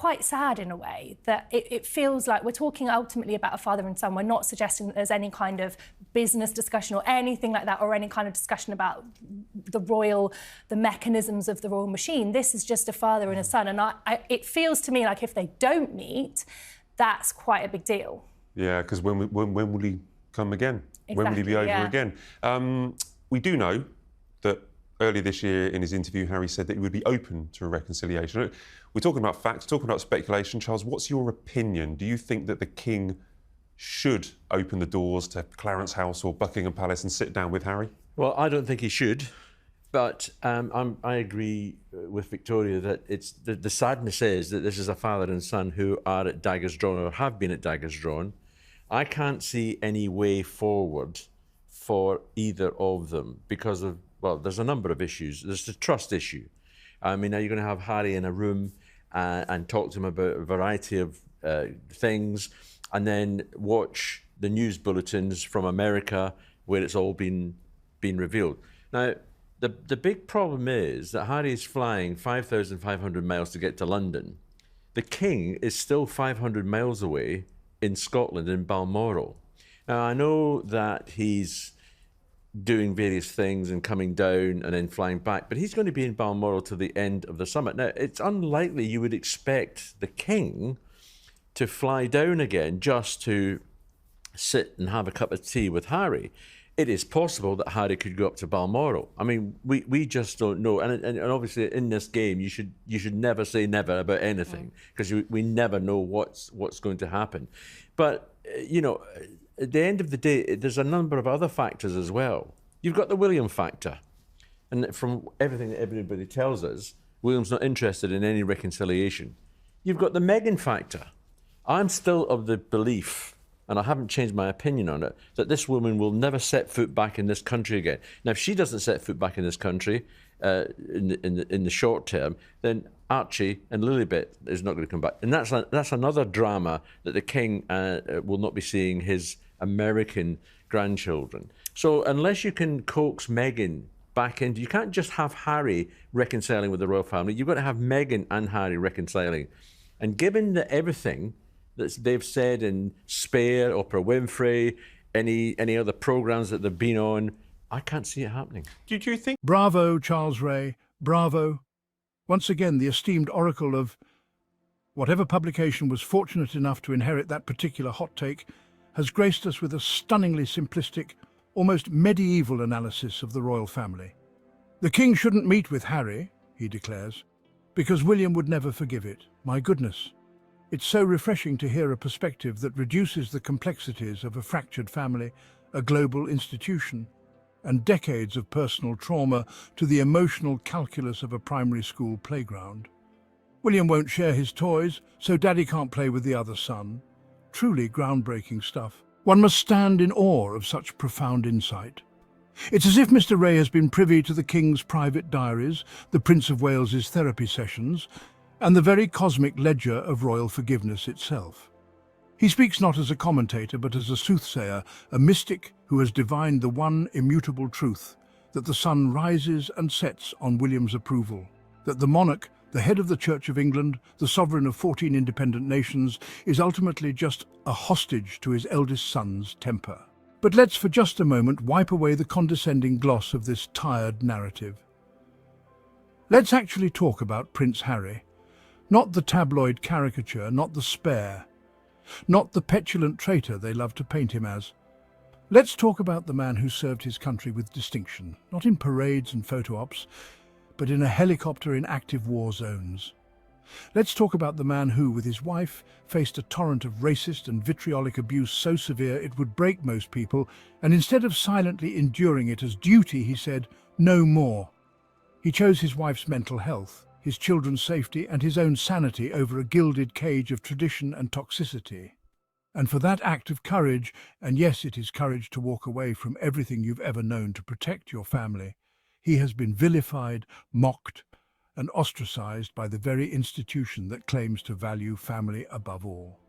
quite sad in a way that it feels like we're talking ultimately about a father and son. We're not suggesting that there's any kind of business discussion or anything like that, or any kind of discussion about the mechanisms of the royal machine. This is just a father and a son. And it feels to me like if they don't meet, that's quite a big deal. Yeah, because when will he come again? Exactly, when will he be over again? We do know that earlier this year in his interview, Harry said that he would be open to a reconciliation. We're talking about facts, talking about speculation. Charles, what's your opinion? Do you think that the King should open the doors to Clarence House or Buckingham Palace and sit down with Harry? Well, I don't think he should, but I agree with Victoria that it's the sadness is that this is a father and son who are at daggers drawn or have been at daggers drawn. I can't see any way forward for either of them because of, well, there's a number of issues. There's the trust issue. I mean, are you going to have Harry in a room and talk to him about a variety of things, and then watch the news bulletins from America where it's all been revealed? Now, the big problem is that Harry is flying 5,500 miles to get to London. The King is still 500 miles away in Scotland, in Balmoral. Now, I know that he's doing various things and coming down and then flying back, but he's going to be in Balmoral to the end of the summit. Now, it's unlikely you would expect the King to fly down again just to sit and have a cup of tea with Harry. It is possible that Harry could go up to Balmoral. I mean, we just don't know. And obviously in this game, you should never say never about anything, because we never know what's going to happen. But, you know, at the end of the day, there's a number of other factors as well. You've got the William factor. And from everything that everybody tells us, William's not interested in any reconciliation. You've got the Meghan factor. I'm still of the belief, and I haven't changed my opinion on it, that this woman will never set foot back in this country again. Now, if she doesn't set foot back in this country in the short term, then Archie and Lilibet is not going to come back. And that's another drama that the King will not be seeing his American grandchildren. So unless you can coax Meghan back into, you can't just have Harry reconciling with the royal family. You've got to have Meghan and Harry reconciling. And given that everything that they've said in Spare, Oprah Winfrey, any other programs that they've been on, I can't see it happening. Do you think? Bravo, Charles Rae, bravo. Once again, the esteemed oracle of whatever publication was fortunate enough to inherit that particular hot take has graced us with a stunningly simplistic, almost medieval analysis of the royal family. The King shouldn't meet with Harry, he declares, because William would never forgive it. My goodness. It's so refreshing to hear a perspective that reduces the complexities of a fractured family, a global institution, and decades of personal trauma to the emotional calculus of a primary school playground. William won't share his toys, so Daddy can't play with the other son. Truly groundbreaking stuff. One must stand in awe of such profound insight. It's as if Mr. Rae has been privy to the King's private diaries, the Prince of Wales's therapy sessions, and the very cosmic ledger of royal forgiveness itself. He speaks not as a commentator, but as a soothsayer, a mystic who has divined the one immutable truth, that the sun rises and sets on William's approval, that the monarch, the head of the Church of England, the sovereign of 14 independent nations, is ultimately just a hostage to his eldest son's temper. But let's for just a moment wipe away the condescending gloss of this tired narrative. Let's actually talk about Prince Harry. Not the tabloid caricature, not the spare, not the petulant traitor they love to paint him as. Let's talk about the man who served his country with distinction, not in parades and photo ops, but in a helicopter in active war zones. Let's talk about the man who, with his wife, faced a torrent of racist and vitriolic abuse so severe it would break most people, and instead of silently enduring it as duty, he said, "No more." He chose his wife's mental health, his children's safety, and his own sanity over a gilded cage of tradition and toxicity. And for that act of courage, and yes, it is courage to walk away from everything you've ever known to protect your family, he has been vilified, mocked, and ostracized by the very institution that claims to value family above all.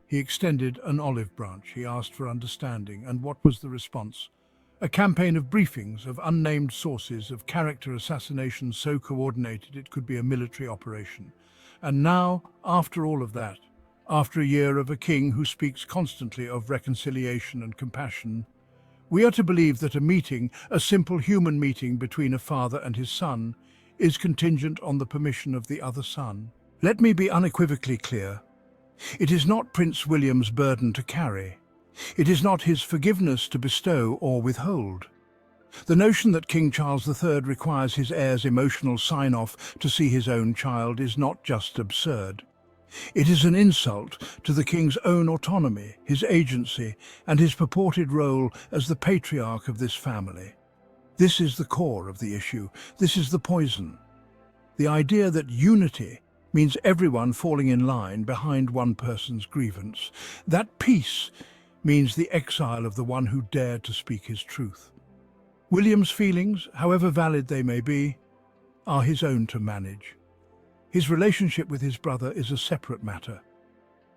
He extended an olive branch. He asked for understanding, and what was the response? A campaign of briefings, of unnamed sources, of character assassinations so coordinated it could be a military operation. And now, after all of that, after a year of a king who speaks constantly of reconciliation and compassion, we are to believe that a meeting, a simple human meeting between a father and his son, is contingent on the permission of the other son. Let me be unequivocally clear. It is not Prince William's burden to carry. It is not his forgiveness to bestow or withhold. The notion that King Charles III requires his heir's emotional sign-off to see his own child is not just absurd. It is an insult to the king's own autonomy, his agency, and his purported role as the patriarch of this family. This is the core of the issue. This is the poison. The idea that unity means everyone falling in line behind one person's grievance. That peace means the exile of the one who dared to speak his truth. William's feelings, however valid they may be, are his own to manage. His relationship with his brother is a separate matter.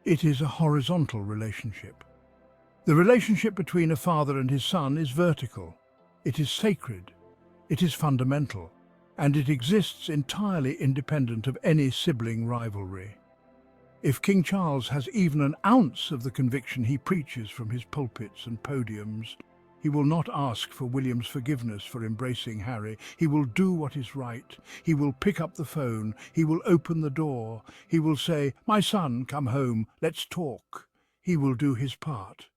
It is a horizontal relationship. The relationship between a father and his son is vertical. It is sacred. It is fundamental. And it exists entirely independent of any sibling rivalry. If King Charles has even an ounce of the conviction he preaches from his pulpits and podiums, he will not ask for William's forgiveness for embracing Harry. He will do what is right. He will pick up the phone. He will open the door. He will say, "My son, come home. Let's talk." He will do his part.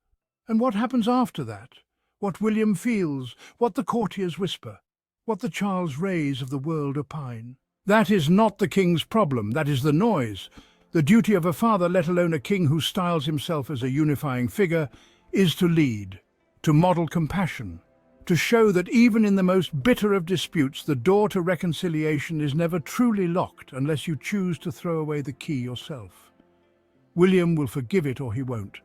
And what happens after that? What William feels, what the courtiers whisper, what the Charles Raes of the world opine. That is not the king's problem. That is the noise. The duty of a father, let alone a king who styles himself as a unifying figure, is to lead, to model compassion, to show that even in the most bitter of disputes, the door to reconciliation is never truly locked unless you choose to throw away the key yourself. William will forgive it or he won't.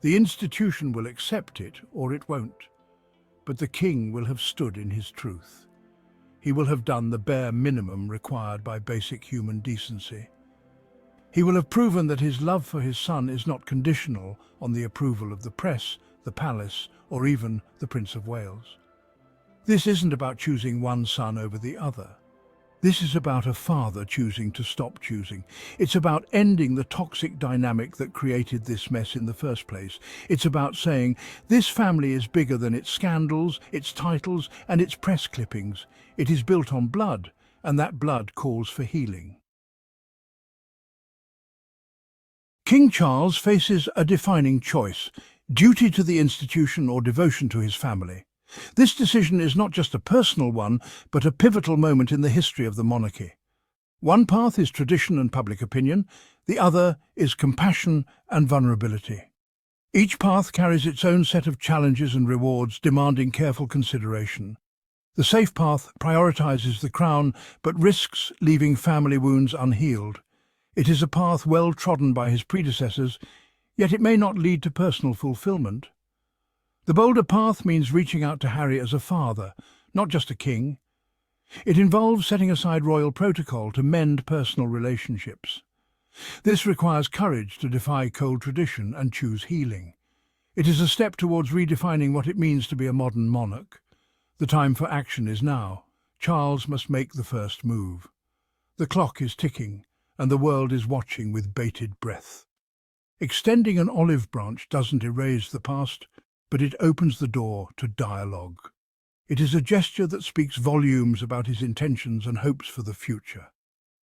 The institution will accept it or it won't. But the king will have stood in his truth. He will have done the bare minimum required by basic human decency. He will have proven that his love for his son is not conditional on the approval of the press, the palace, or even the Prince of Wales. This isn't about choosing one son over the other. This is about a father choosing to stop choosing. It's about ending the toxic dynamic that created this mess in the first place. It's about saying, this family is bigger than its scandals, its titles, and its press clippings. It is built on blood, and that blood calls for healing. King Charles faces a defining choice: duty to the institution or devotion to his family. This decision is not just a personal one, but a pivotal moment in the history of the monarchy. One path is tradition and public opinion, the other is compassion and vulnerability. Each path carries its own set of challenges and rewards, demanding careful consideration. The safe path prioritizes the crown, but risks leaving family wounds unhealed. It is a path well trodden by his predecessors, yet it may not lead to personal fulfillment. The bolder path means reaching out to Harry as a father, not just a king. It involves setting aside royal protocol to mend personal relationships. This requires courage to defy cold tradition and choose healing. It is a step towards redefining what it means to be a modern monarch. The time for action is now. Charles must make the first move. The clock is ticking, and the world is watching with bated breath. Extending an olive branch doesn't erase the past, but it opens the door to dialogue. It is a gesture that speaks volumes about his intentions and hopes for the future.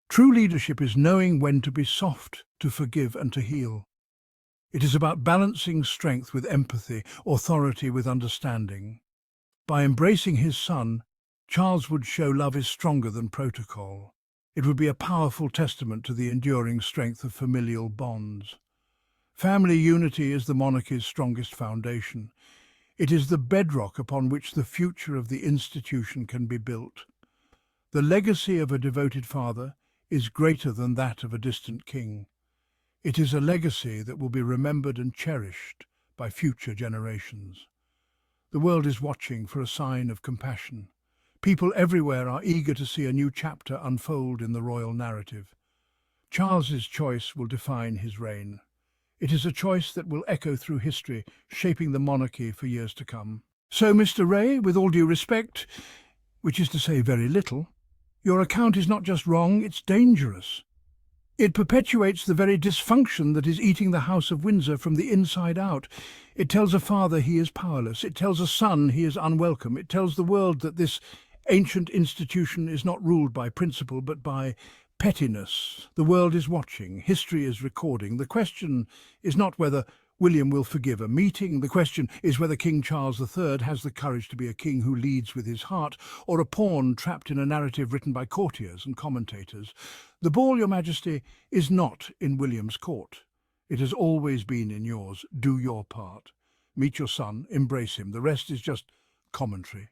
True leadership is knowing when to be soft, to forgive and to heal. It is about balancing strength with empathy, authority with understanding. By embracing his son, Charles would show love is stronger than protocol. It would be a powerful testament to the enduring strength of familial bonds. Family unity is the monarchy's strongest foundation. It is the bedrock upon which the future of the institution can be built. The legacy of a devoted father is greater than that of a distant king. It is a legacy that will be remembered and cherished by future generations. The world is watching for a sign of compassion. People everywhere are eager to see a new chapter unfold in the royal narrative. Charles's choice will define his reign. It is a choice that will echo through history, shaping the monarchy for years to come. So, Mr. Rae, with all due respect, which is to say very little, your account is not just wrong, it's dangerous. It perpetuates the very dysfunction that is eating the House of Windsor from the inside out. It tells a father he is powerless. It tells a son he is unwelcome. It tells the world that this ancient institution is not ruled by principle but by pettiness. The world is watching. History is recording. The question is not whether William will forgive a meeting. The question is whether King Charles III has the courage to be a king who leads with his heart, or a pawn trapped in a narrative written by courtiers and commentators. The ball, Your Majesty, is not in William's court. It has always been in yours. Do your part. Meet your son, embrace him. The rest is just commentary.